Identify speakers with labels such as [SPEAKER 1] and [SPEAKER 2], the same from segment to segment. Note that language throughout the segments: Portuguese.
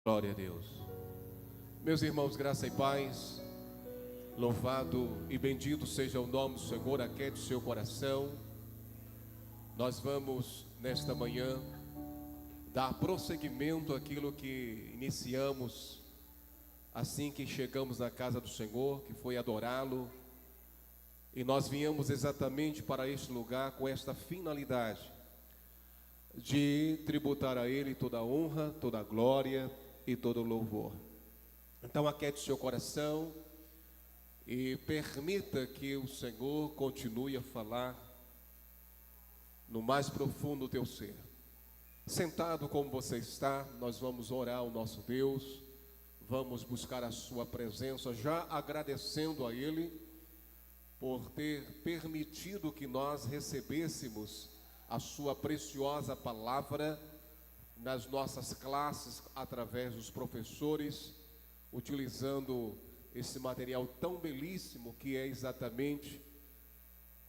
[SPEAKER 1] Glória a Deus. Meus irmãos, graça e paz, louvado e bendito seja o nome do Senhor, aquete seu coração. Nós vamos nesta manhã dar prosseguimento àquilo que iniciamos assim que chegamos na casa do Senhor, que foi adorá-lo. E nós viemos exatamente para este lugar com esta finalidade de tributar a Ele toda a honra, toda a glória e todo o louvor. Então aquiete seu coração e permita que o Senhor continue a falar no mais profundo do teu ser. Sentado como você está, nós vamos orar ao nosso Deus, vamos buscar a sua presença, já agradecendo a Ele por ter permitido que nós recebêssemos a sua preciosa palavra nas nossas classes, através dos professores, utilizando esse material tão belíssimo que é exatamente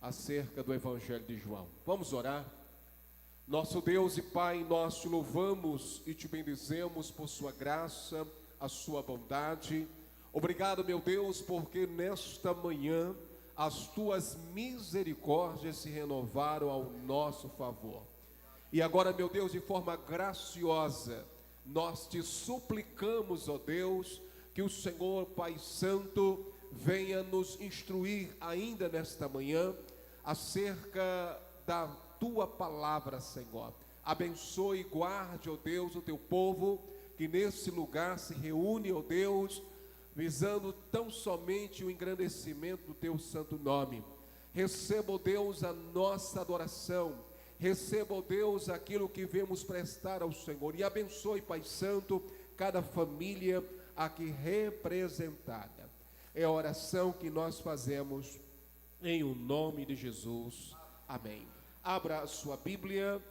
[SPEAKER 1] acerca do Evangelho de João. Vamos orar. Nosso Deus e Pai, nós te louvamos e te bendizemos por sua graça, a sua bondade. Obrigado, meu Deus, porque nesta manhã as tuas misericórdias se renovaram ao nosso favor. E agora, meu Deus, de forma graciosa, nós te suplicamos, ó Deus, que o Senhor, Pai Santo, venha nos instruir ainda nesta manhã acerca da tua palavra, Senhor. Abençoe e guarde, ó Deus, o teu povo que nesse lugar se reúne, ó Deus, visando tão somente o engrandecimento do teu santo nome. Receba, ó Deus, a nossa adoração. Receba, ó Deus, aquilo que vemos prestar ao Senhor. E abençoe, Pai Santo, cada família aqui representada. É a oração que nós fazemos em o nome de Jesus. Amém. Abra a sua Bíblia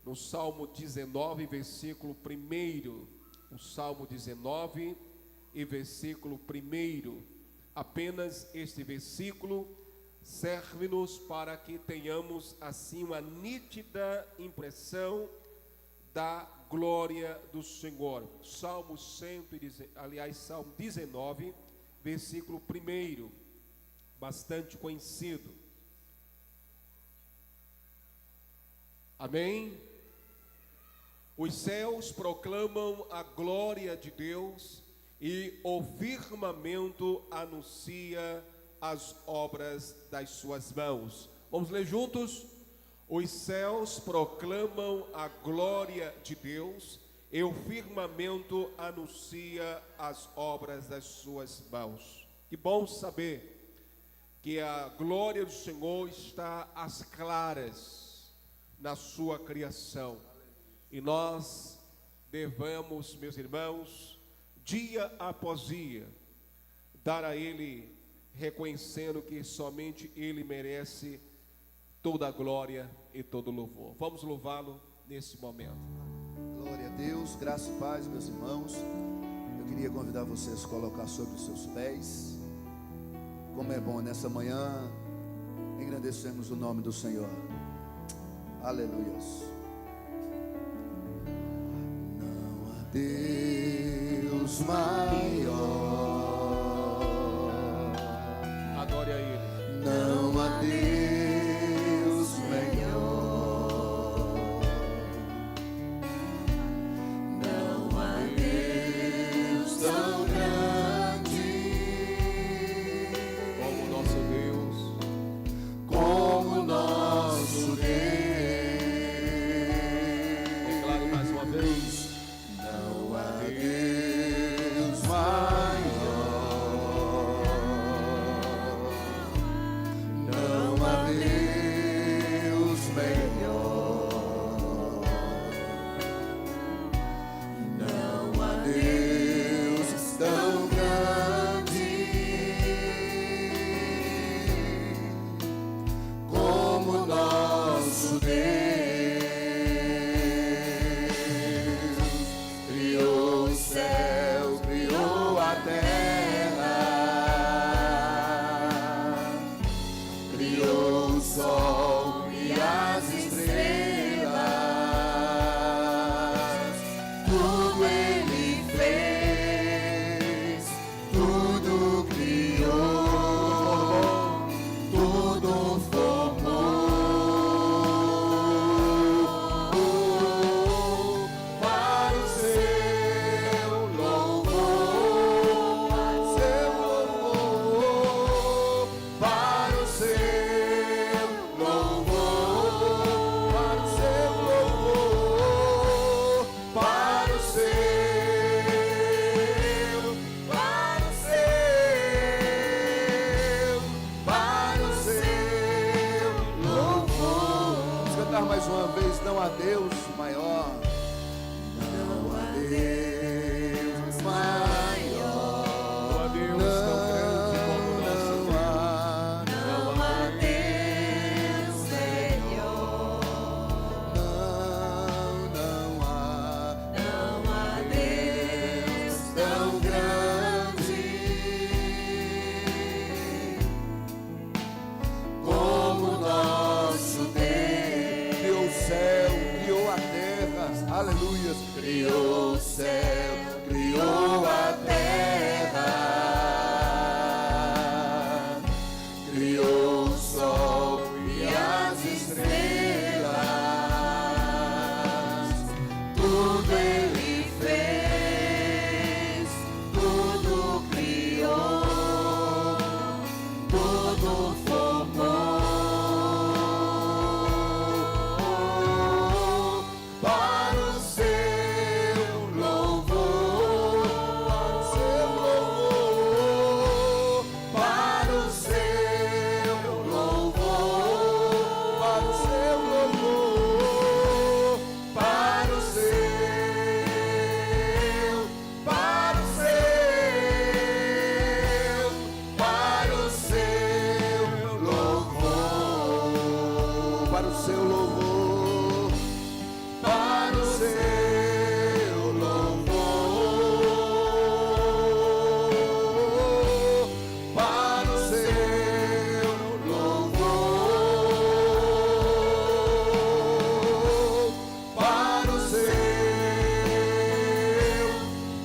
[SPEAKER 1] no Salmo 19, versículo 1. O Salmo 19 e versículo 1. Apenas este versículo serve-nos para que tenhamos assim uma nítida impressão da glória do Senhor. Salmo 19, versículo 1, bastante conhecido. Amém? Os céus proclamam a glória de Deus e o firmamento anuncia as obras das suas mãos. Vamos ler juntos? Os céus proclamam a glória de Deus e o firmamento anuncia as obras das suas mãos. Que bom saber que a glória do Senhor está às claras na sua criação. E nós devemos, meus irmãos, dia após dia, dar a Ele, reconhecendo que somente Ele merece toda a glória e todo o louvor. Vamos louvá-lo nesse momento.
[SPEAKER 2] Glória a Deus, graça e paz, meus irmãos. Eu queria convidar vocês a colocar sobre os seus pés. Como é bom nessa manhã engrandecemos o nome do Senhor. Aleluias. Não há Deus maior.
[SPEAKER 1] Adore a Ele.
[SPEAKER 2] Não há Deus melhor. Não há Deus tão grande
[SPEAKER 1] Como nosso Deus.
[SPEAKER 2] como nosso Deus.
[SPEAKER 1] Declare mais uma vez.
[SPEAKER 2] Não há Deus maior. Não há mais uma vez, não há Deus maior. Não há Deus maior.
[SPEAKER 1] Não há Deus tão grande como o nosso Deus.
[SPEAKER 3] Não há Deus melhor.
[SPEAKER 2] Não há
[SPEAKER 3] Deus tão grande como o nosso Deus.
[SPEAKER 2] Criou o céu, criou a terra, aleluia.
[SPEAKER 3] Criou o céu, criou a terra, criou o sol e as estrelas. Tudo Ele fez, tudo criou, tudo formou para o seu louvor, para o seu louvor,
[SPEAKER 2] Para o seu louvor,
[SPEAKER 3] para o seu, para o seu, para o seu louvor,
[SPEAKER 2] para o seu louvor,
[SPEAKER 3] para o seu louvor, para o seu louvor,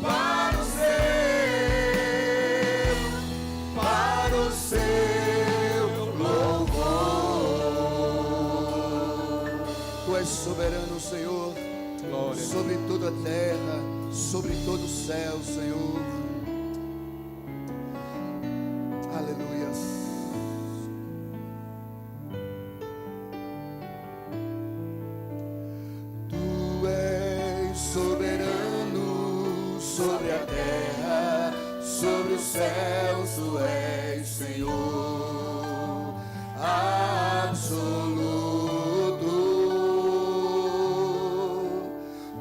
[SPEAKER 3] para o seu, para o seu louvor.
[SPEAKER 2] Tu és soberano, Senhor,
[SPEAKER 1] Glória a
[SPEAKER 2] sobre toda a terra, sobre todo o céu, Senhor. Aleluia. Tu és soberano sobre a terra, sobre os céus, tu és Senhor absoluto.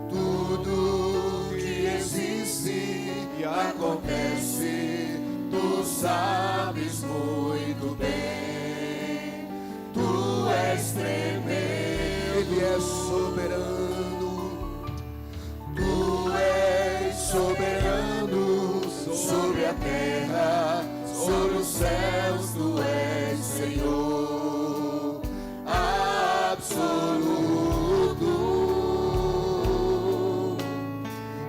[SPEAKER 2] Tudo que existe e acontece, tu sabes muito bem. Tu és tremendo, Ele é soberano. Tu és soberano sobre a terra, sobre os céus, tu és Senhor absoluto.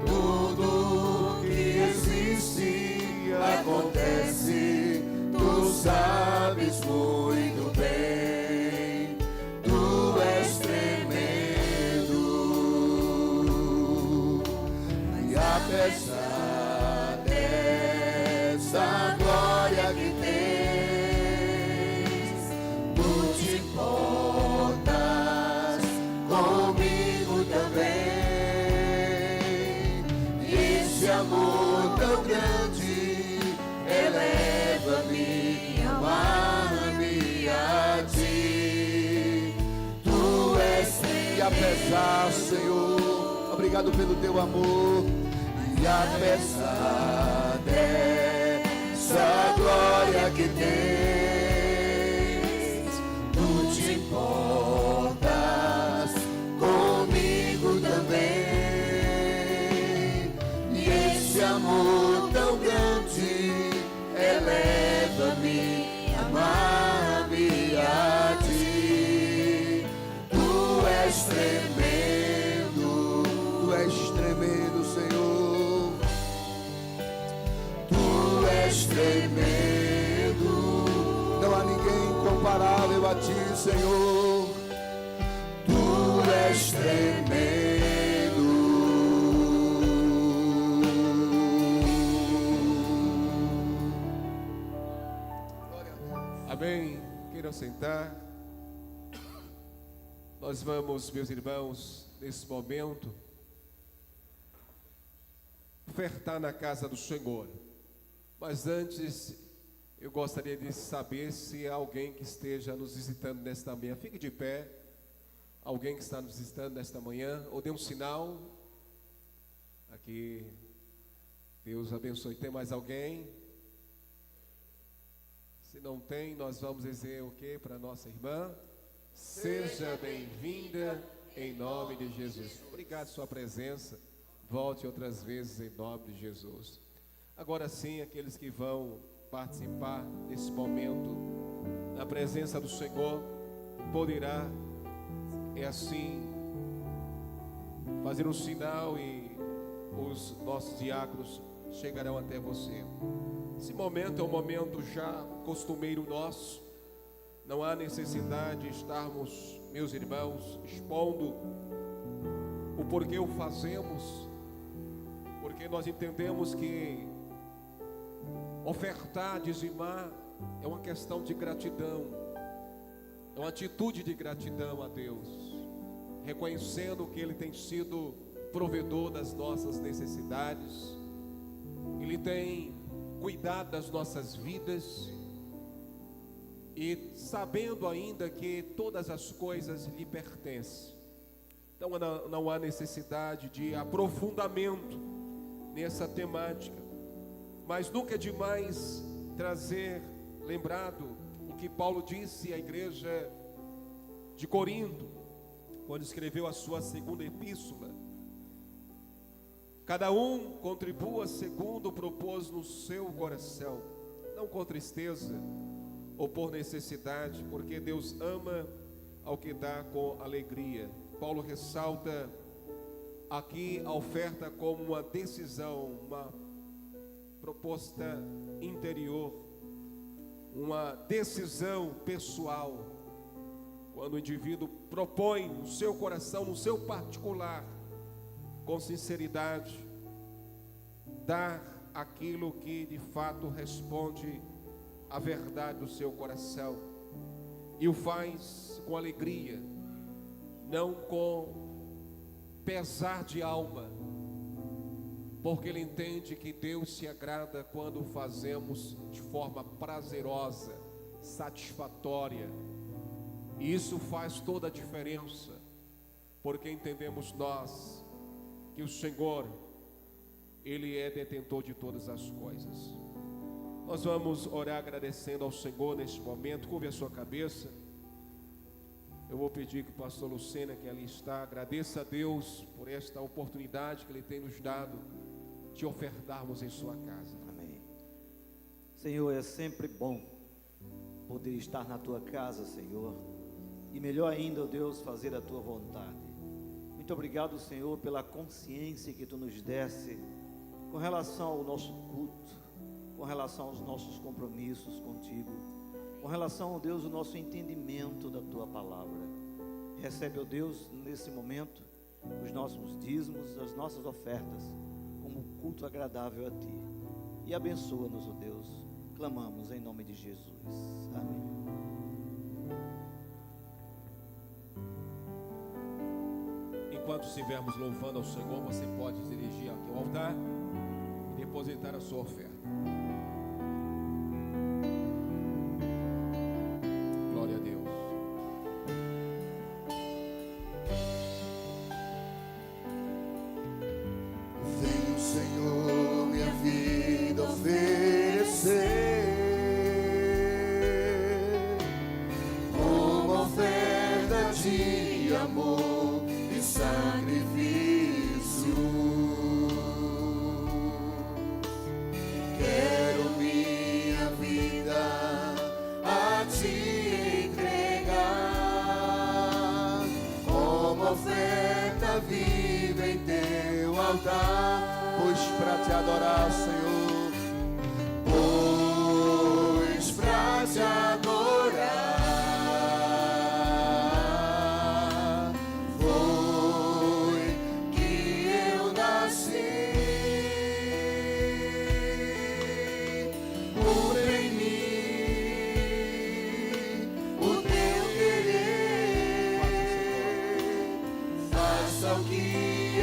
[SPEAKER 2] Tudo que existe e acontece, tu sabes muito bem. Tu és tremendo. E apesar dessa glória que tens, tu te importas comigo também. E esse amor tão grande eleva-me, amar-me a ti. Tu és e apesar, Senhor, obrigado pelo teu amor. E apesar dessa glória que tens, tu te importas comigo também. E esse amor tão grande eleva-me, amar-me a ti. Tu és tremendo, tu és tremendo, Senhor. Tu és tremendo, não há ninguém comparável a ti, Senhor. Tu és tremendo.
[SPEAKER 1] Amém. Queiram sentar. Nós vamos, meus irmãos, nesse momento, ofertar na casa do Senhor. Mas antes, eu gostaria de saber se há alguém que esteja nos visitando nesta manhã. Fique de pé. alguém que está nos visitando nesta manhã, ou dê um sinal. Aqui, Deus abençoe. Tem mais alguém? Se não tem, nós vamos dizer o que para nossa irmã? Seja bem-vinda em nome de Jesus. Obrigado pela sua presença. Volte outras vezes em nome de Jesus. Agora sim, aqueles que vão participar desse momento na presença do Senhor, poderá, assim, fazer um sinal e os nossos diáconos chegarão até você. Esse momento é um momento já costumeiro nosso. Não há necessidade de estarmos, meus irmãos, expondo o porquê o fazemos, porque nós entendemos que ofertar, dizimar é uma questão de gratidão, é uma atitude de gratidão a Deus, reconhecendo que Ele tem sido provedor das nossas necessidades, Ele tem cuidado das nossas vidas, e sabendo ainda que todas as coisas lhe pertencem. Então não há necessidade de aprofundamento nessa temática, mas nunca é demais trazer, lembrado o que Paulo disse à igreja de Corinto, quando escreveu a sua segunda epístola: cada um contribua segundo propôs no seu coração, não com tristeza ou por necessidade, porque Deus ama ao que dá com alegria. Paulo ressalta aqui a oferta como uma decisão, uma proposta interior, uma decisão pessoal. Quando o indivíduo propõe no seu coração, no seu particular, com sinceridade, dar aquilo que de fato responde à verdade do seu coração, e o faz com alegria, não com pesar de alma, porque ele entende que Deus se agrada quando fazemos de forma prazerosa, satisfatória, e isso faz toda a diferença, porque entendemos nós que o Senhor, Ele é detentor de todas as coisas. Nós vamos orar agradecendo ao Senhor neste momento. Curve a sua cabeça. Eu vou pedir que o pastor Lucena, que ali está, agradeça a Deus por esta oportunidade que Ele tem nos dado de ofertarmos em sua casa.
[SPEAKER 4] Amém. Senhor, é sempre bom poder estar na tua casa, Senhor, e melhor ainda, ó Deus, fazer a tua vontade. Muito obrigado, Senhor, pela consciência que tu nos desse com relação ao nosso culto, com relação aos nossos compromissos contigo, com relação, ó Deus, o nosso entendimento da tua palavra. Recebe, ó Deus, nesse momento, os nossos dízimos, as nossas ofertas, como culto agradável a ti, e abençoa-nos, ó Deus, clamamos em nome de Jesus, amém.
[SPEAKER 1] Enquanto estivermos louvando ao Senhor, você pode dirigir aqui ao altar e depositar a sua oferta. Glória a Deus.
[SPEAKER 2] Venho, Senhor, minha vida oferecer como oferta de amor e sacrifício. Quero minha vida a te entregar como oferta viva em teu altar, pois pra te adorar, Senhor, pois pra te adorar foi que eu nasci. Cumpra em mim o teu querer, faça o que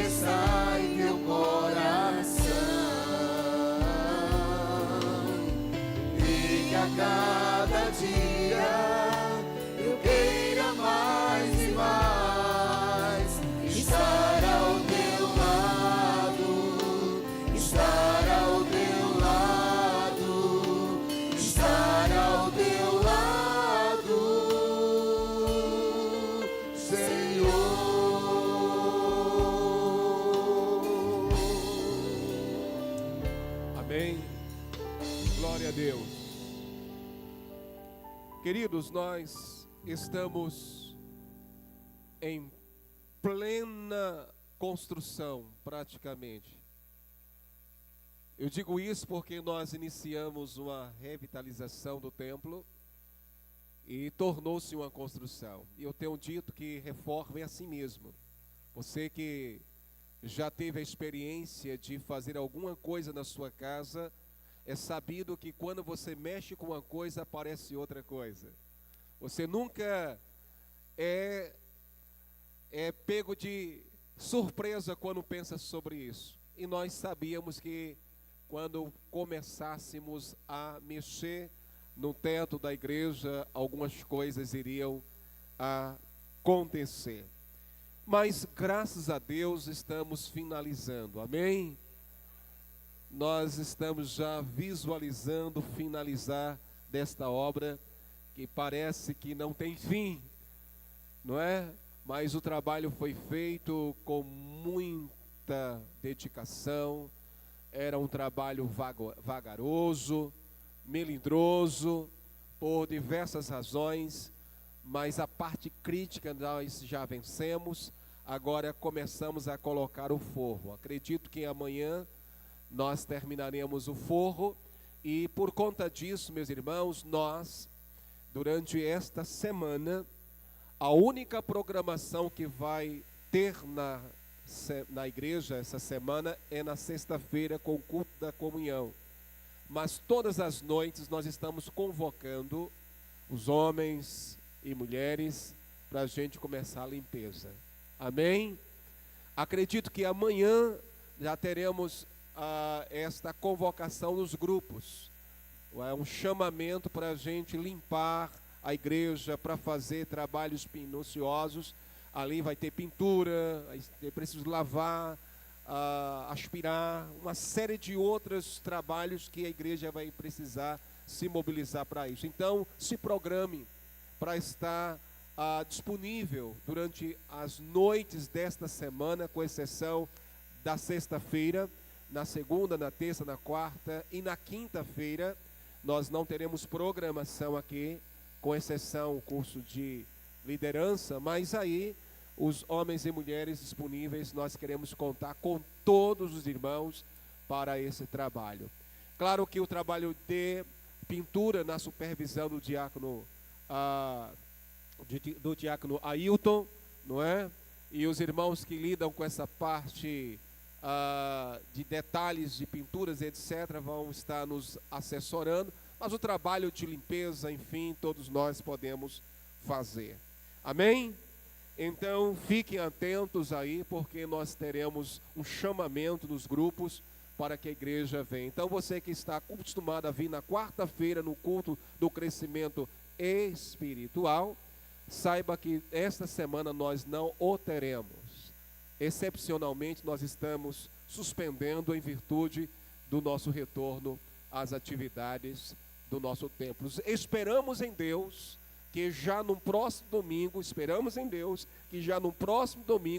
[SPEAKER 2] está em teu coração, e que a cada dia eu queira mais e mais
[SPEAKER 1] Glória a Deus. Queridos, nós estamos em plena construção, praticamente. Eu digo isso porque nós iniciamos uma revitalização do templo e tornou-se uma construção. E eu tenho dito que reforma é assim mesmo. Você que já teve a experiência de fazer alguma coisa na sua casa, é sabido que quando você mexe com uma coisa, aparece outra coisa. Você nunca é pego de surpresa quando pensa sobre isso. E nós sabíamos que quando começássemos a mexer no teto da igreja, algumas coisas iriam acontecer. Mas graças a Deus estamos finalizando, amém? Nós estamos já visualizando finalizar desta obra que parece que não tem fim, não é? Mas o trabalho foi feito com muita dedicação, era um trabalho vagaroso, melindroso, por diversas razões, mas a parte crítica nós já vencemos, agora começamos a colocar o forro. Acredito que amanhã nós terminaremos o forro e por conta disso, meus irmãos, nós, durante esta semana, a única programação que vai ter na igreja essa semana é na sexta-feira com o culto da comunhão. Mas todas as noites nós estamos convocando os homens e mulheres para a gente começar a limpeza. Amém? Acredito que amanhã já teremos esta convocação nos grupos. É um chamamento para a gente limpar a igreja, para fazer trabalhos minuciosos. Ali vai ter pintura, é preciso lavar, aspirar, uma série de outros trabalhos que a igreja vai precisar se mobilizar para isso. Então, se programe para estar disponível durante as noites desta semana, com exceção da sexta-feira. Na segunda, na terça, na quarta e na quinta-feira nós não teremos programação aqui, com exceção o curso de liderança, mas aí os homens e mulheres disponíveis, nós queremos contar com todos os irmãos para esse trabalho. Claro que o trabalho de pintura na supervisão do diácono Ailton, não é? E os irmãos que lidam com essa parte de detalhes de pinturas, etc., vão estar nos assessorando, mas o trabalho de limpeza, enfim, todos nós podemos fazer. Amém? Então, fiquem atentos aí, porque nós teremos um chamamento nos grupos para que a igreja venha. Então, você que está acostumado a vir na quarta-feira no culto do crescimento espiritual, saiba que esta semana nós não o teremos. Excepcionalmente, nós estamos suspendendo em virtude do nosso retorno às atividades do nosso templo. Esperamos em Deus que já no próximo domingo,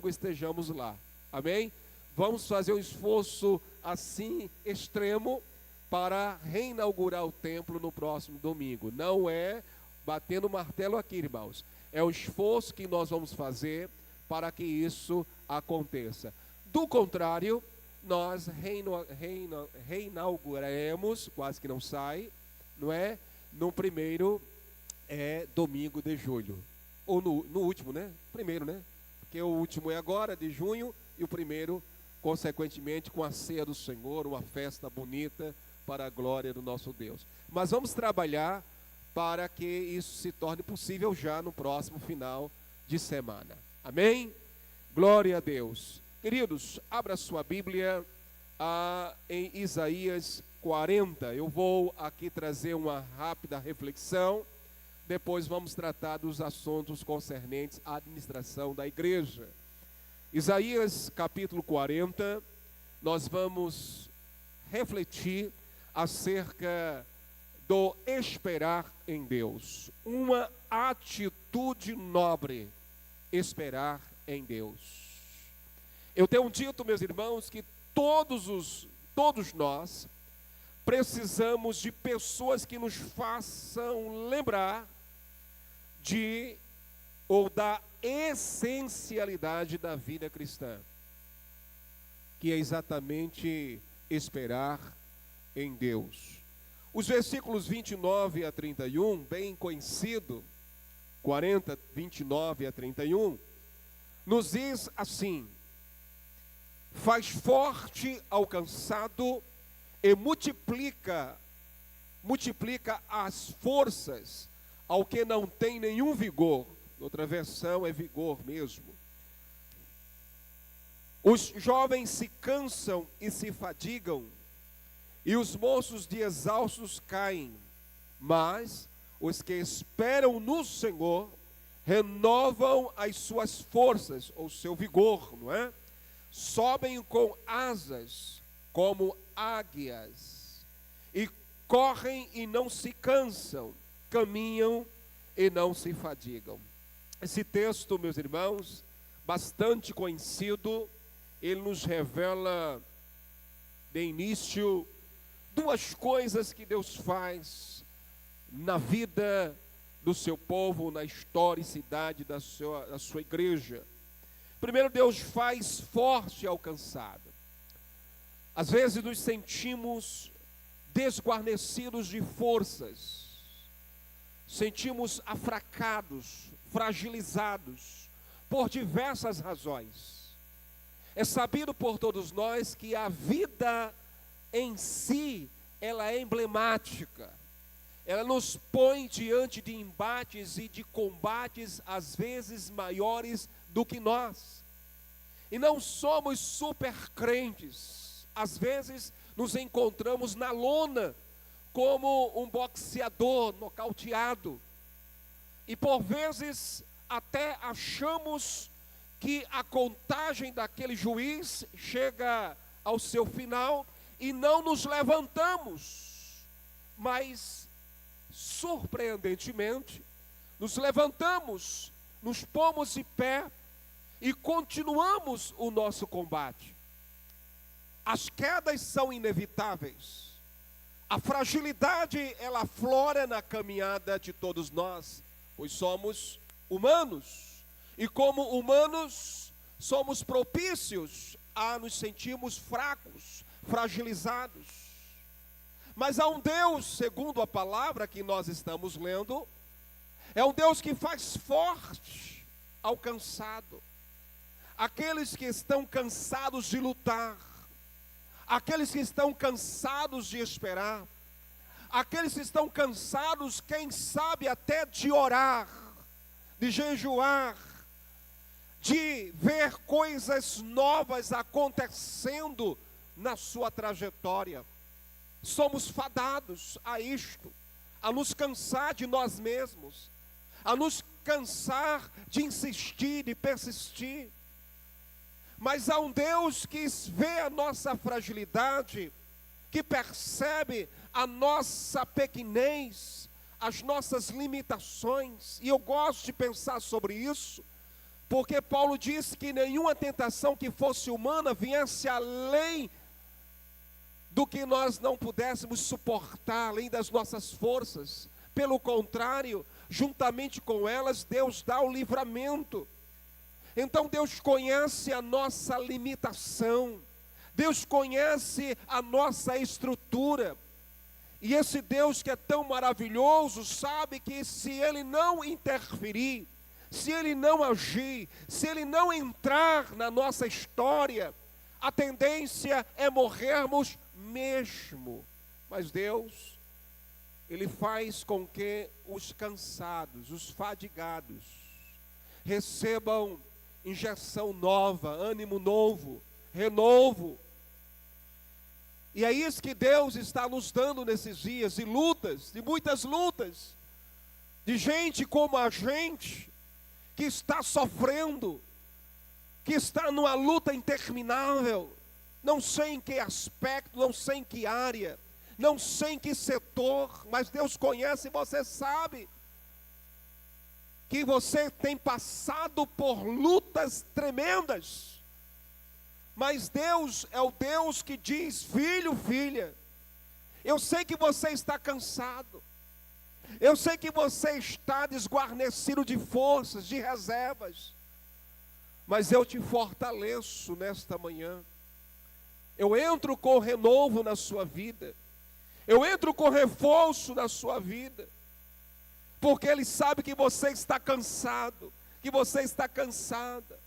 [SPEAKER 1] estejamos lá. Amém? Vamos fazer um esforço assim extremo para reinaugurar o templo no próximo domingo. Não é batendo martelo aqui, irmãos. É um esforço que nós vamos fazer para que isso aconteça. Do contrário, nós reinauguraremos, quase que não sai, não é? No primeiro domingo de julho. Ou no último, né? Primeiro, né? Porque o último é agora, de junho, e o primeiro, consequentemente, com a ceia do Senhor, uma festa bonita para a glória do nosso Deus. Mas vamos trabalhar para que isso se torne possível já no próximo final de semana. Amém? Glória a Deus. Queridos, abra sua Bíblia em Isaías 40. Eu vou aqui trazer uma rápida reflexão. Depois vamos tratar dos assuntos concernentes à administração da igreja. Isaías capítulo 40, nós vamos refletir acerca do esperar em Deus. Uma atitude nobre, esperar em Deus. Eu tenho dito, meus irmãos, que todos nós precisamos de pessoas que nos façam lembrar da essencialidade da vida cristã, que é exatamente esperar em Deus. Os versículos 29 a 31, bem conhecido, 40, 29 a 31, nos diz assim: faz forte ao cansado e multiplica as forças ao que não tem nenhum vigor. Outra versão é vigor mesmo. Os jovens se cansam e se fadigam, e os moços de exaustos caem, mas os que esperam no Senhor renovam as suas forças, ou seu vigor, não é? Sobem com asas como águias, e correm e não se cansam, caminham e não se fadigam. Esse texto, meus irmãos, bastante conhecido, ele nos revela de início duas coisas que Deus faz na vida do seu povo, na historicidade da sua igreja. Primeiro, Deus faz forte ao cansado. Às vezes nos sentimos desguarnecidos de forças, sentimos afracados, fragilizados, por diversas razões. É sabido por todos nós que a vida em si, ela é emblemática. Ela nos põe diante de embates e de combates, às vezes maiores do que nós. E não somos super crentes. Às vezes nos encontramos na lona, como um boxeador nocauteado. E por vezes até achamos que a contagem daquele juiz chega ao seu final e não nos levantamos. Mas, surpreendentemente, nos levantamos, nos pomos de pé e continuamos o nosso combate. As quedas são inevitáveis. A fragilidade, ela aflora na caminhada de todos nós, pois somos humanos. E como humanos, somos propícios a nos sentirmos fracos, fragilizados. Mas há um Deus, segundo a palavra que nós estamos lendo, é um Deus que faz forte ao cansado. Aqueles que estão cansados de lutar, aqueles que estão cansados de esperar, aqueles que estão cansados, quem sabe até de orar, de jejuar, de ver coisas novas acontecendo na sua trajetória. Somos fadados a isto, a nos cansar de nós mesmos, a nos cansar de insistir, de persistir. Mas há um Deus que vê a nossa fragilidade, que percebe a nossa pequenez, as nossas limitações. E eu gosto de pensar sobre isso, porque Paulo diz que nenhuma tentação que fosse humana viesse além do que nós não pudéssemos suportar, além das nossas forças. Pelo contrário, juntamente com elas, Deus dá o livramento. Então Deus conhece a nossa limitação, Deus conhece a nossa estrutura, e esse Deus que é tão maravilhoso, sabe que se Ele não interferir, se Ele não agir, se Ele não entrar na nossa história, a tendência é morrermos mesmo. Mas Deus, Ele faz com que os cansados, os fadigados, recebam injeção nova, ânimo novo, renovo. E é isso que Deus está nos dando nesses dias, de lutas, de muitas lutas, de gente como a gente, que está sofrendo, que está numa luta interminável, não sei em que aspecto, não sei em que área, não sei em que setor, mas Deus conhece e você sabe que você tem passado por lutas tremendas, mas Deus é o Deus que diz: filho, filha, Eu sei que você está cansado. Eu sei que você está desguarnecido de forças, de reservas. Mas eu te fortaleço nesta manhã. Eu entro com renovo na sua vida. Eu entro com reforço na sua vida. Porque Ele sabe que você está cansado, que você está cansada.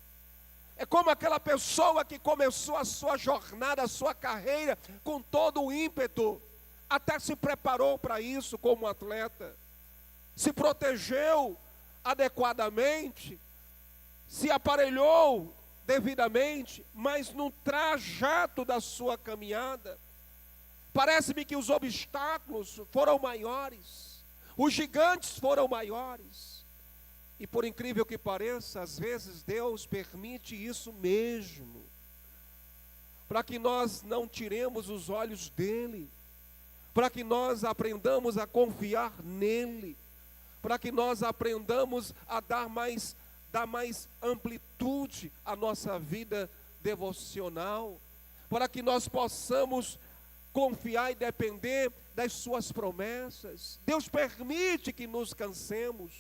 [SPEAKER 1] É como aquela pessoa que começou a sua jornada, a sua carreira, com todo o ímpeto. Até se preparou para isso como atleta. Se protegeu adequadamente. Se aparelhou devidamente, mas no trajeto da sua caminhada, parece-me que os obstáculos foram maiores, os gigantes foram maiores, e por incrível que pareça, às vezes Deus permite isso mesmo, para que nós não tiremos os olhos dEle, para que nós aprendamos a confiar nele, para que nós aprendamos a dar mais amplitude à nossa vida devocional, para que nós possamos confiar e depender das suas promessas. Deus permite que nos cansemos,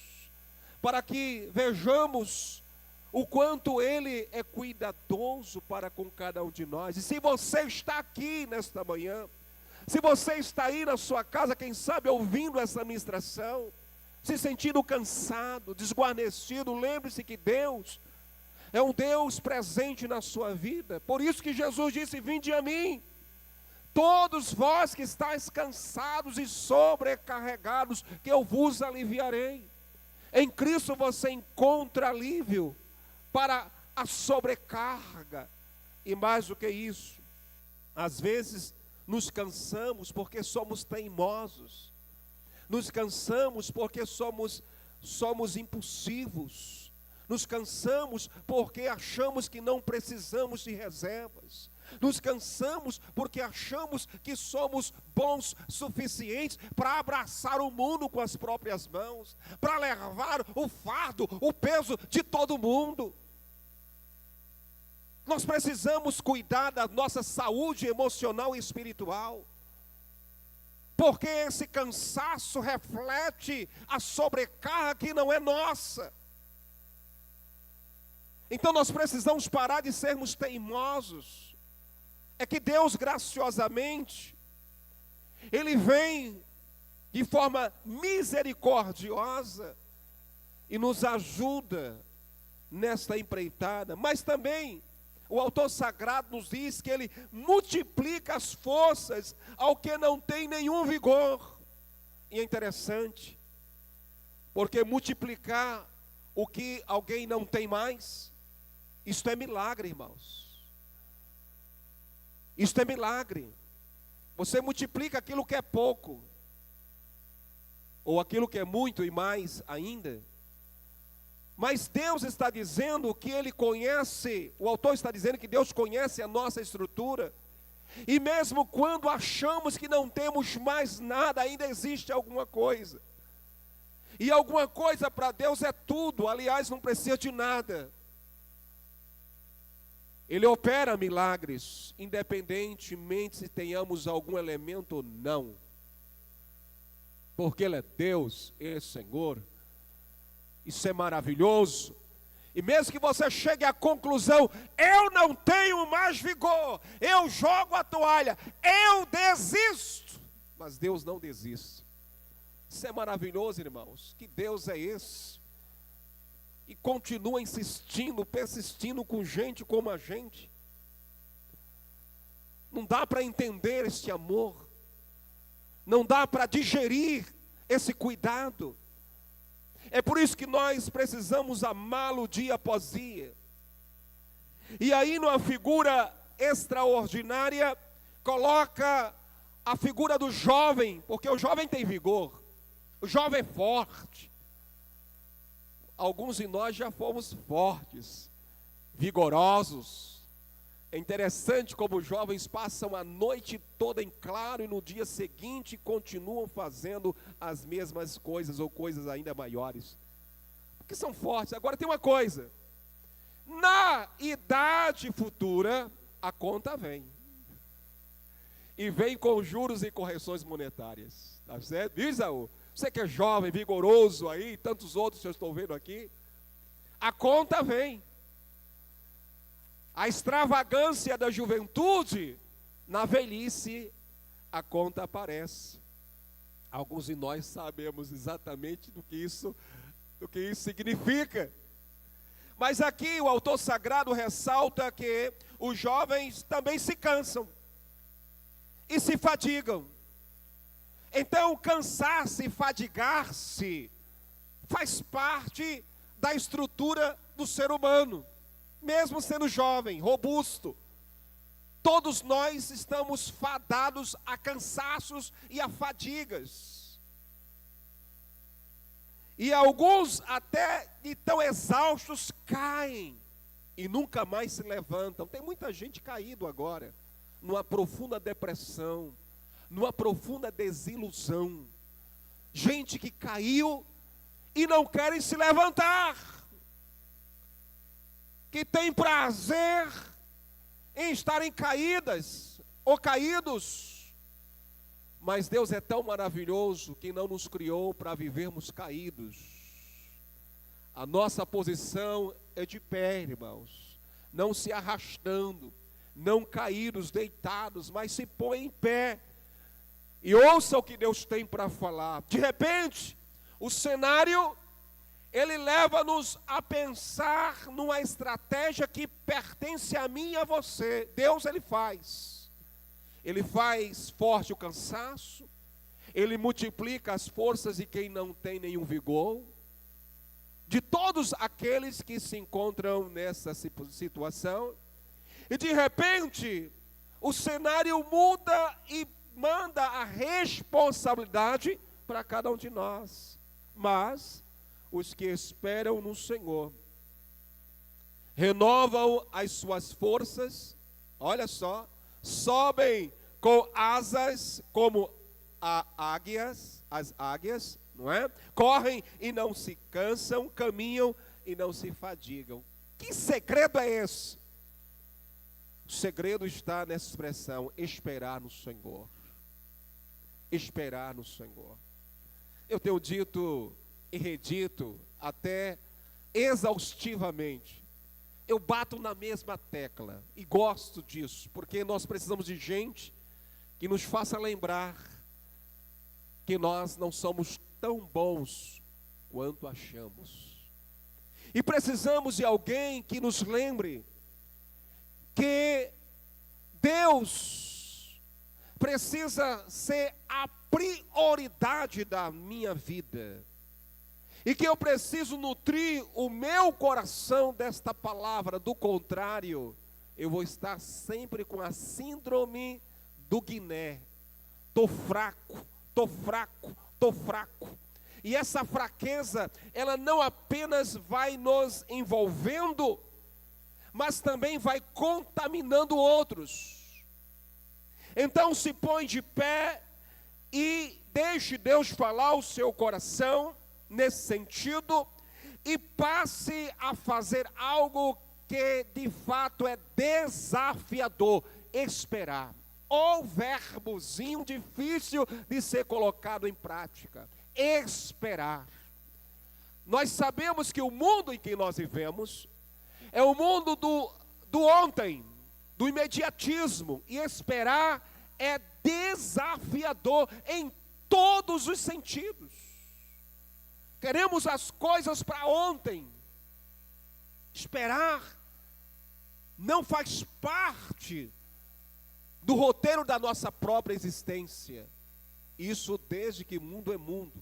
[SPEAKER 1] para que vejamos o quanto Ele é cuidadoso para com cada um de nós. E se você está aqui nesta manhã, se você está aí na sua casa, quem sabe ouvindo essa ministração, se sentindo cansado, desguarnecido, lembre-se que Deus é um Deus presente na sua vida. Por isso que Jesus disse: vinde a mim, todos vós que estáis cansados e sobrecarregados, que eu vos aliviarei. Em Cristo você encontra alívio para a sobrecarga. E mais do que isso, às vezes nos cansamos porque somos teimosos. Nos cansamos porque somos impulsivos. Nos cansamos porque achamos que não precisamos de reservas. Nos cansamos porque achamos que somos bons suficientes para abraçar o mundo com as próprias mãos, para levar o fardo, o peso de todo mundo. Nós precisamos cuidar da nossa saúde emocional e espiritual, porque esse cansaço reflete a sobrecarga que não é nossa. Então nós precisamos parar de sermos teimosos. É que Deus graciosamente, Ele vem de forma misericordiosa e nos ajuda nesta empreitada. Mas também o autor sagrado nos diz que Ele multiplica as forças ao que não tem nenhum vigor. E é interessante, porque multiplicar o que alguém não tem mais, isto é milagre, irmãos. Isto é milagre. Você multiplica aquilo que é pouco, ou aquilo que é muito e mais ainda. Mas Deus está dizendo que Ele conhece, o autor está dizendo que Deus conhece a nossa estrutura. E mesmo quando achamos que não temos mais nada, ainda existe alguma coisa. E alguma coisa para Deus é tudo, aliás, não precisa de nada. Ele opera milagres, independentemente se tenhamos algum elemento ou não. Porque Ele é Deus, Ele é Senhor. Isso é maravilhoso. E mesmo que você chegue à conclusão: eu não tenho mais vigor, eu jogo a toalha, eu desisto. Mas Deus não desiste. Isso é maravilhoso, irmãos. Que Deus é esse? E continua insistindo, persistindo com gente como a gente. Não dá para entender este amor. Não dá para digerir esse cuidado. É por isso que nós precisamos amá-lo dia após dia. E aí, numa figura extraordinária, coloca a figura do jovem, porque o jovem tem vigor, o jovem é forte. Alguns de nós já fomos fortes, vigorosos. É interessante como os jovens passam a noite toda em claro e no dia seguinte continuam fazendo as mesmas coisas ou coisas ainda maiores. Porque são fortes. Agora tem uma coisa: na idade futura a conta vem. e vem com juros e correções monetárias. Tá certo? Viu, Isaú? Você que é jovem, vigoroso aí, tantos outros que eu estou vendo aqui, a conta vem. A extravagância da juventude, na velhice, a conta aparece. Alguns de nós sabemos exatamente do que isso significa. Mas aqui o autor sagrado ressalta que os jovens também se cansam e se fadigam. Então, cansar-se e fadigar-se faz parte da estrutura do ser humano, mesmo sendo jovem, robusto. Todos nós estamos fadados a cansaços e a fadigas. E alguns até de tão exaustos caem e nunca mais se levantam. Tem muita gente caído agora, numa profunda depressão, numa profunda desilusão. Gente que caiu e não querem se levantar, que tem prazer em estarem caídas ou caídos. Mas Deus é tão maravilhoso que não nos criou para vivermos caídos. A nossa posição é de pé, irmãos, não se arrastando, não caídos, deitados, mas se põe em pé e ouça o que Deus tem para falar. De repente, o cenário, ele leva-nos a pensar numa estratégia que pertence a mim e a você. Deus, ele faz forte o cansaço, ele multiplica as forças de quem não tem nenhum vigor, de todos aqueles que se encontram nessa situação. E de repente, o cenário muda e manda a responsabilidade para cada um de nós. Mas os que esperam no Senhor renovam as suas forças, olha só, sobem com asas como as águias, não é? Correm e não se cansam, caminham e não se fadigam. Que segredo é esse? O segredo está nessa expressão, esperar no Senhor. Esperar no Senhor. Eu tenho dito e redito até exaustivamente. Eu bato na mesma tecla e gosto disso, porque nós precisamos de gente que nos faça lembrar que nós não somos tão bons quanto achamos. E precisamos de alguém que nos lembre que Deus precisa ser a prioridade da minha vida. E que eu preciso nutrir o meu coração desta palavra. Do contrário, eu vou estar sempre com a síndrome do Guiné. Tô fraco. E essa fraqueza, ela não apenas vai nos envolvendo, mas também vai contaminando outros. Então se põe de pé e deixe Deus falar ao seu coração nesse sentido, e passe a fazer algo que de fato é desafiador: esperar. O verbozinho difícil de ser colocado em prática: esperar. Nós sabemos que o mundo em que nós vivemos é o mundo do ontem, do imediatismo, e esperar é desafiador em todos os sentidos. Queremos as coisas para ontem. Esperar não faz parte do roteiro da nossa própria existência. Isso desde que mundo é mundo.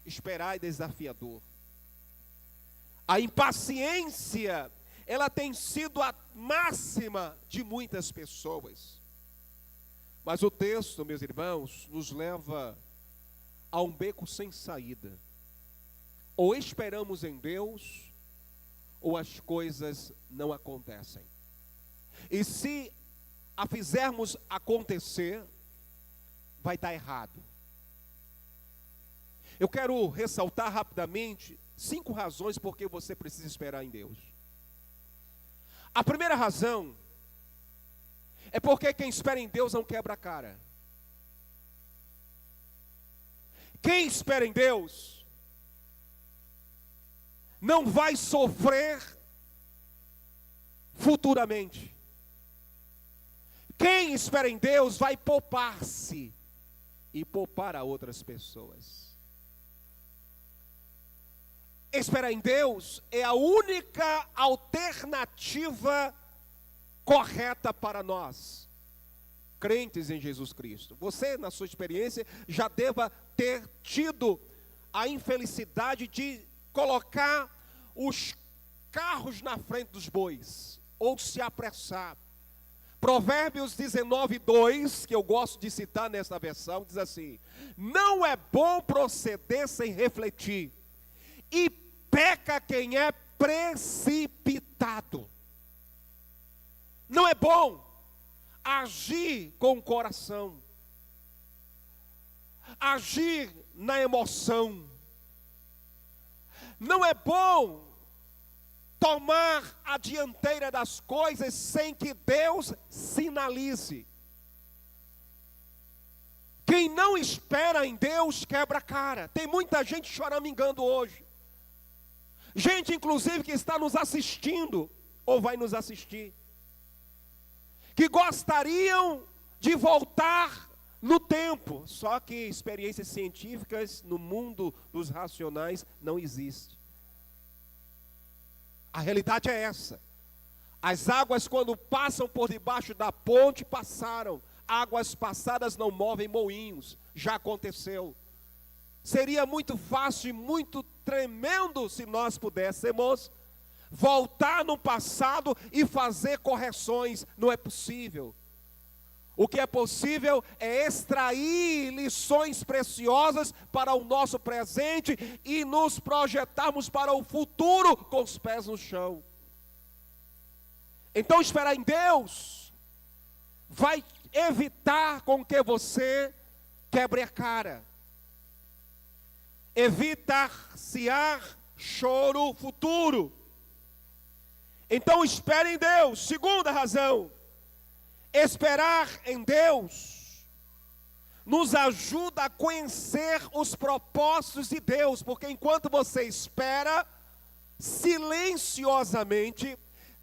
[SPEAKER 1] Esperar é desafiador. A impaciência, ela tem sido a máxima de muitas pessoas. Mas o texto, meus irmãos, nos leva a um beco sem saída. Ou esperamos em Deus, ou as coisas não acontecem. E se a fizermos acontecer, vai dar errado. Eu quero ressaltar rapidamente 5 razões por que você precisa esperar em Deus. A primeira razão É porque quem espera em Deus não quebra a cara. Quem espera em Deus não vai sofrer futuramente. Quem espera em Deus vai poupar-se e poupar a outras pessoas. Esperar em Deus é a única alternativa correta para nós, crentes em Jesus Cristo. Você, na sua experiência, já deva ter tido a infelicidade de colocar os carros na frente dos bois, ou se apressar. Provérbios 19:2, que eu gosto de citar nesta versão, diz assim: não é bom proceder sem refletir, e peca quem é precipitado. Não é bom agir com o coração, agir na emoção. Não é bom tomar a dianteira das coisas sem que Deus sinalize. Quem não espera em Deus quebra a cara. Tem muita gente choramingando hoje. Gente, inclusive, que está nos assistindo, ou vai nos assistir, que gostariam de voltar no tempo, só que experiências científicas no mundo dos racionais não existem. A realidade é essa. As águas, quando passam por debaixo da ponte, passaram. Águas passadas não movem moinhos. Já aconteceu. Seria muito fácil e muito tremendo se nós pudéssemos voltar no passado e fazer correções. Não é possível. O que é possível é extrair lições preciosas para o nosso presente e nos projetarmos para o futuro com os pés no chão. Então, esperar em Deus vai evitar com que você quebre a cara. Evitar-se-á choro futuro. Então, espere em Deus. Segunda razão. Esperar em Deus nos ajuda a conhecer os propósitos de Deus, porque enquanto você espera silenciosamente,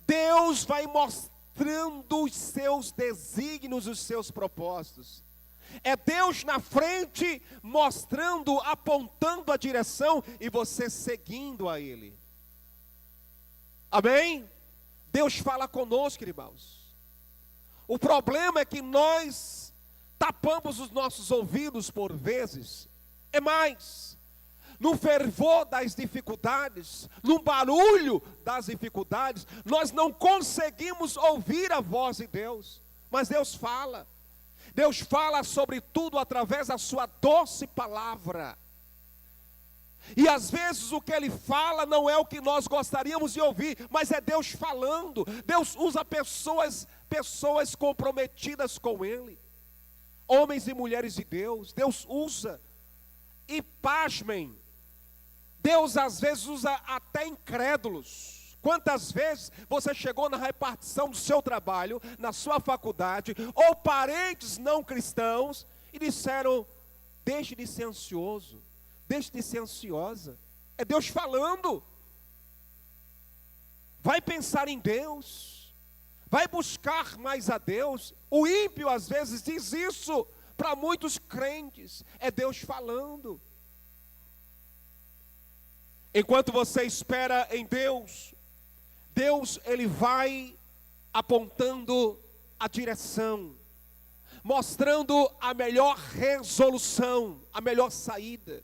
[SPEAKER 1] Deus vai mostrando os seus desígnios, os seus propósitos. É Deus na frente, mostrando, apontando a direção e você seguindo a Ele. Amém? Deus fala conosco, irmãos. O problema é que nós tapamos os nossos ouvidos por vezes. É mais, no fervor das dificuldades, no barulho das dificuldades, nós não conseguimos ouvir a voz de Deus. Mas Deus fala. Deus fala sobre tudo através da sua doce palavra. E às vezes o que Ele fala não é o que nós gostaríamos de ouvir, mas é Deus falando. Deus usa pessoas comprometidas com Ele, homens e mulheres de Deus. Deus usa, e pasmem, Deus às vezes usa até incrédulos. Quantas vezes você chegou na repartição do seu trabalho, na sua faculdade, ou parentes não cristãos, e disseram: deixe de ser ansioso, deixe de ser ansiosa. É Deus falando. Vai pensar em Deus, vai buscar mais a Deus. O ímpio às vezes diz isso para muitos crentes. É Deus falando. Enquanto você espera em Deus, Deus, Ele vai apontando a direção, mostrando a melhor resolução, a melhor saída.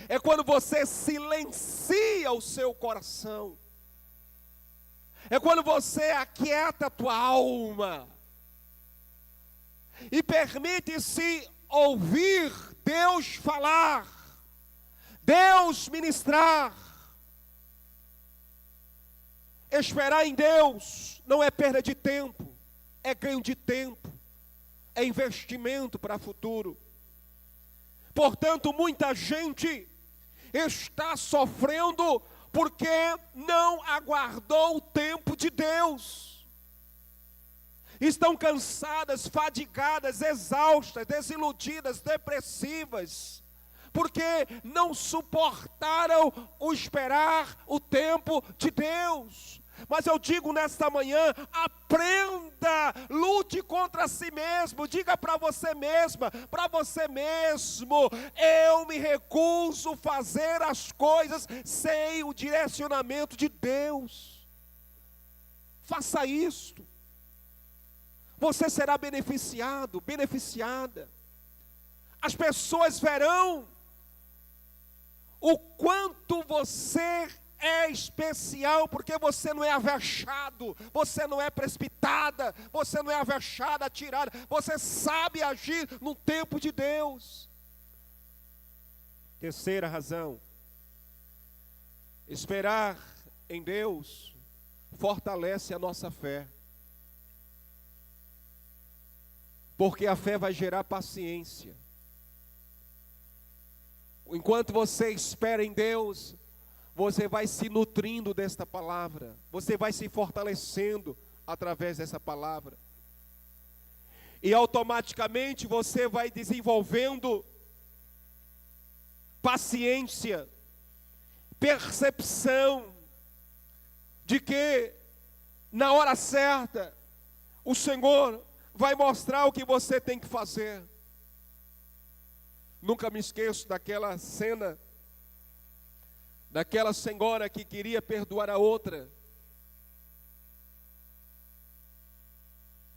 [SPEAKER 1] É quando você silencia o seu coração. É quando você aquieta a tua alma e permite-se ouvir Deus falar, Deus ministrar. Esperar em Deus não é perda de tempo, é ganho de tempo, é investimento para o futuro. Portanto, muita gente está sofrendo porque não aguardou o tempo de Deus. estão cansadas, fadigadas, exaustas, desiludidas, depressivas, porque não suportaram o esperar o tempo de Deus. Mas eu digo nesta manhã, aprenda, lute contra si mesmo, diga para você mesma, para você mesmo: eu me recuso a fazer as coisas sem o direcionamento de Deus. Faça isto, você será beneficiado, beneficiada. As pessoas verão o quanto você é especial, porque você não é avexado, você não é precipitada, você não é avexada, atirada, você sabe agir no tempo de Deus. Terceira razão: esperar em Deus fortalece a nossa fé, porque a fé vai gerar paciência. Enquanto você espera em Deus, você vai se nutrindo desta palavra, você vai se fortalecendo através dessa palavra, e automaticamente você vai desenvolvendo paciência, percepção de que na hora certa o Senhor vai mostrar o que você tem que fazer. Nunca me esqueço daquela cena, daquela senhora que queria perdoar a outra,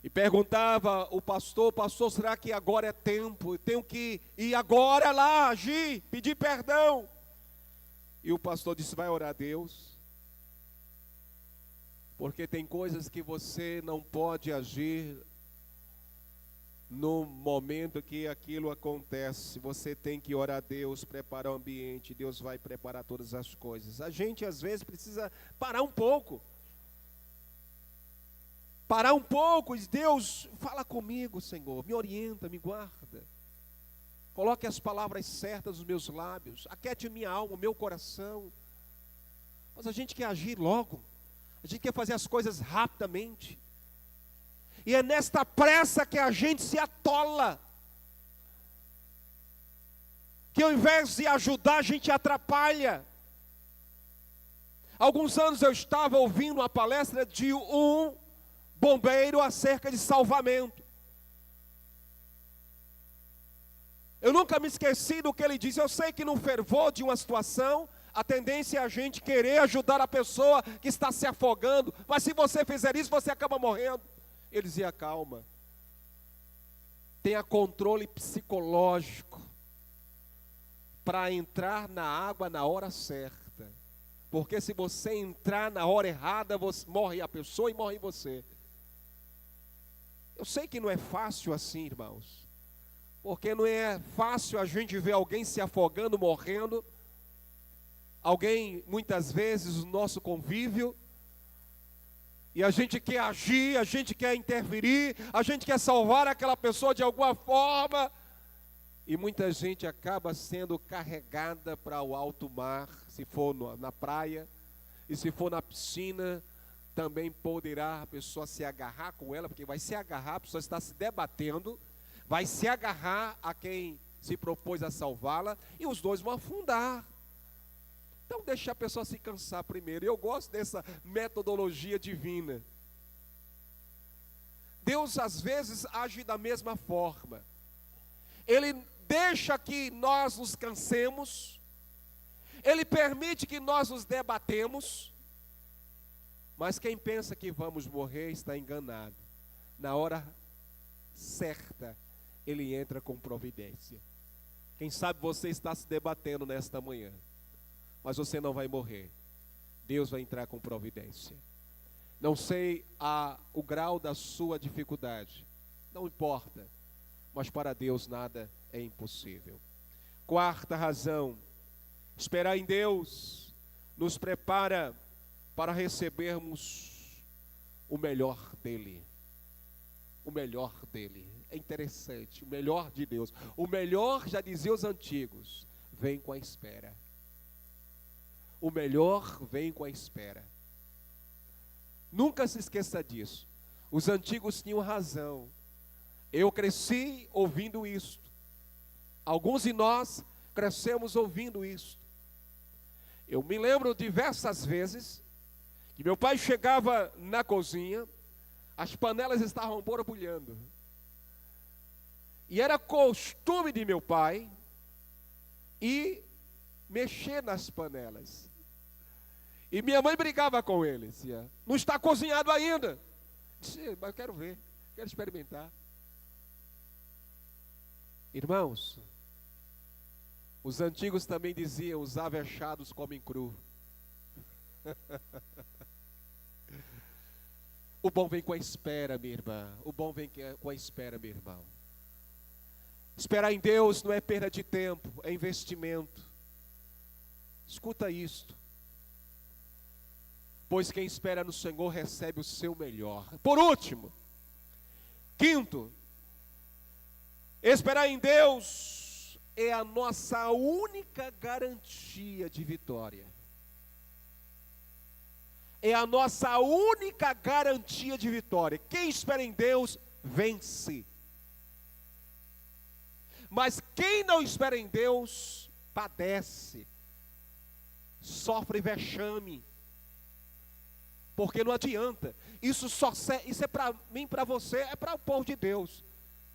[SPEAKER 1] e perguntava o pastor: pastor, será que agora é tempo? Eu tenho que ir agora lá, agir, pedir perdão. E o pastor disse: vai orar a Deus, porque tem coisas que você não pode agir no momento que aquilo acontece. Você tem que orar a Deus, preparar o ambiente. Deus vai preparar todas as coisas. A gente às vezes precisa parar um pouco. Parar um pouco e dizer: Deus, fala comigo, Senhor, me orienta, me guarda. Coloque as palavras certas nos meus lábios, aquete minha alma, o meu coração. Mas a gente quer agir logo, a gente quer fazer as coisas rapidamente. E é nesta pressa que a gente se atola, que ao invés de ajudar, a gente atrapalha. Alguns anos eu estava ouvindo uma palestra de um bombeiro acerca de salvamento. Eu nunca me esqueci do que ele disse. Eu sei que no fervor de uma situação, a tendência é a gente querer ajudar a pessoa que está se afogando, mas se você fizer isso, você acaba morrendo. Ele dizia: calma, tenha controle psicológico para entrar na água na hora certa, porque se você entrar na hora errada, morre a pessoa e morre você. Eu sei que não é fácil assim, irmãos, porque não é fácil a gente ver alguém se afogando, morrendo, alguém muitas vezes no nosso convívio, e a gente quer agir, a gente quer interferir, a gente quer salvar aquela pessoa de alguma forma, e muita gente acaba sendo carregada para o alto mar, se for na praia, e se for na piscina, também poderá a pessoa se agarrar com ela, porque vai se agarrar, a pessoa está se debatendo, vai se agarrar a quem se propôs a salvá-la, e os dois vão afundar. Então deixa a pessoa se cansar primeiro. Eu gosto dessa metodologia divina. Deus às vezes age da mesma forma. Ele deixa que nós nos cansemos, Ele permite que nós nos debatemos, mas quem pensa que vamos morrer está enganado. Na hora certa, Ele entra com providência. Quem sabe você está se debatendo nesta manhã, mas você não vai morrer. Deus vai entrar com providência. Não sei o grau da sua dificuldade, não importa, mas para Deus nada é impossível. Quarta razão: esperar em Deus nos prepara para recebermos o melhor dEle. O melhor dEle. É interessante, o melhor de Deus. O melhor, já diziam os antigos, vem com a espera. O melhor vem com a espera. Nunca se esqueça disso. Os antigos tinham razão. Eu cresci ouvindo isto. Alguns de nós crescemos ouvindo isto. Eu me lembro diversas vezes que meu pai chegava na cozinha, as panelas estavam borbulhando. E era costume de meu pai ir mexer nas panelas. E minha mãe brigava com ele, dizia, não está cozinhado ainda. Dizia, mas eu quero ver, quero experimentar. Irmãos, os antigos também diziam, os avechados comem cru. O bom vem com a espera, minha irmã. O bom vem com a espera, meu irmão. Esperar em Deus não é perda de tempo, é investimento. Escuta isto. Pois quem espera no Senhor recebe o seu melhor. Por último, quinto, esperar em Deus é a nossa única garantia de vitória. É a nossa única garantia de vitória. Quem espera em Deus, vence. Mas quem não espera em Deus, padece, sofre vexame. Porque não adianta. Isso é para mim, para você, é para o povo de Deus.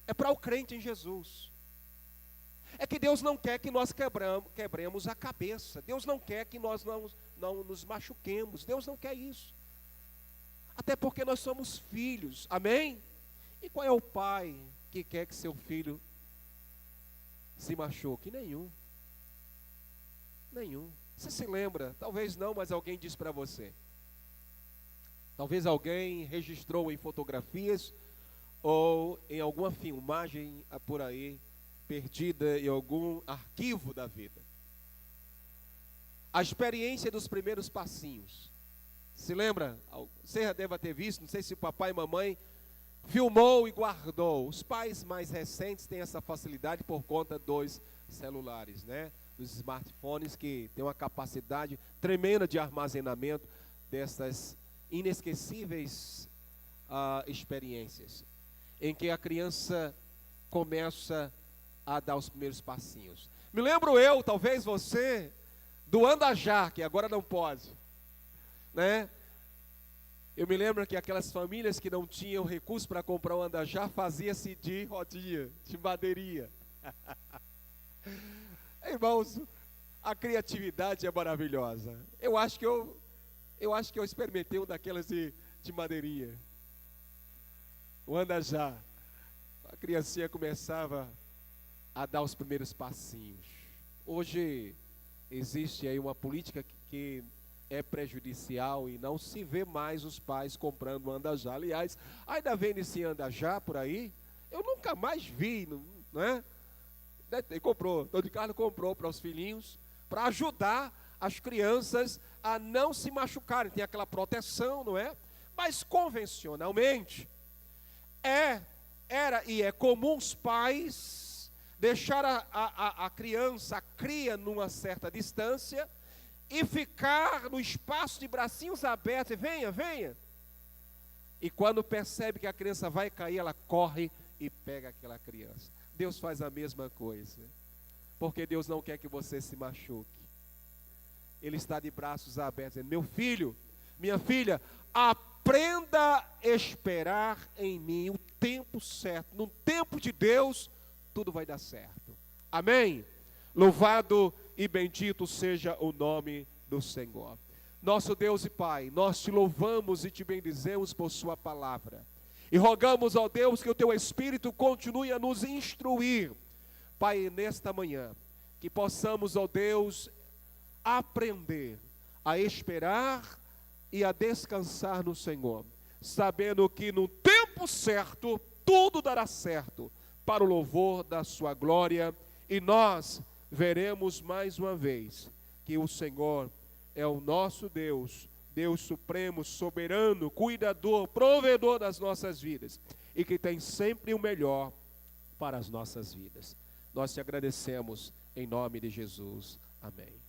[SPEAKER 1] É para o crente em Jesus. É que Deus não quer que nós quebremos a cabeça. Deus não quer que nós não nos machuquemos. Deus não quer isso. Até porque nós somos filhos. Amém? E qual é o pai que quer que seu filho se machuque? Nenhum. Nenhum. Você se lembra? Talvez não, mas alguém disse para você. Talvez alguém registrou em fotografias ou em alguma filmagem por aí, perdida em algum arquivo da vida. A experiência dos primeiros passinhos. Se lembra? Você já deve ter visto, não sei se o papai e mamãe filmou e guardou. Os pais mais recentes têm essa facilidade por conta dos celulares, né? Dos smartphones que têm uma capacidade tremenda de armazenamento dessas inesquecíveis experiências, em que a criança começa a dar os primeiros passinhos. Me lembro eu, talvez você, do andajá, que agora não pode, né? Eu me lembro que aquelas famílias que não tinham recurso para comprar um andajá, fazia-se de rodinha, de madeirinha. Irmãos, a criatividade é maravilhosa. Eu acho que eu experimentei um daquelas de madeirinha. O andajá. A criancinha começava a dar os primeiros passinhos. Hoje existe aí uma política que é prejudicial e não se vê mais os pais comprando um andajá. Aliás, ainda vende esse andajá por aí? Eu nunca mais vi, não é? Comprou, Dona de Carlos comprou para os filhinhos, para ajudar as crianças a não se machucarem. Tem aquela proteção, não é? Mas convencionalmente, era e é comum os pais deixar a criança, a cria numa certa distância e ficar no espaço de bracinhos abertos, e venha, venha. E quando percebe que a criança vai cair, ela corre e pega aquela criança. Deus faz a mesma coisa, porque Deus não quer que você se machuque. Ele está de braços abertos, dizendo, meu filho, minha filha, aprenda a esperar em mim o tempo certo. No tempo de Deus, tudo vai dar certo. Amém? Louvado e bendito seja o nome do Senhor. Nosso Deus e Pai, nós te louvamos e te bendizemos por sua palavra. E rogamos ao Deus que o teu Espírito continue a nos instruir. Pai, nesta manhã, que possamos, ó Deus, aprender a esperar e a descansar no Senhor, sabendo que no tempo certo, tudo dará certo, para o louvor da sua glória, e nós veremos mais uma vez que o Senhor é o nosso Deus, Deus supremo, soberano, cuidador, provedor das nossas vidas, e que tem sempre o melhor para as nossas vidas. Nós te agradecemos em nome de Jesus. Amém.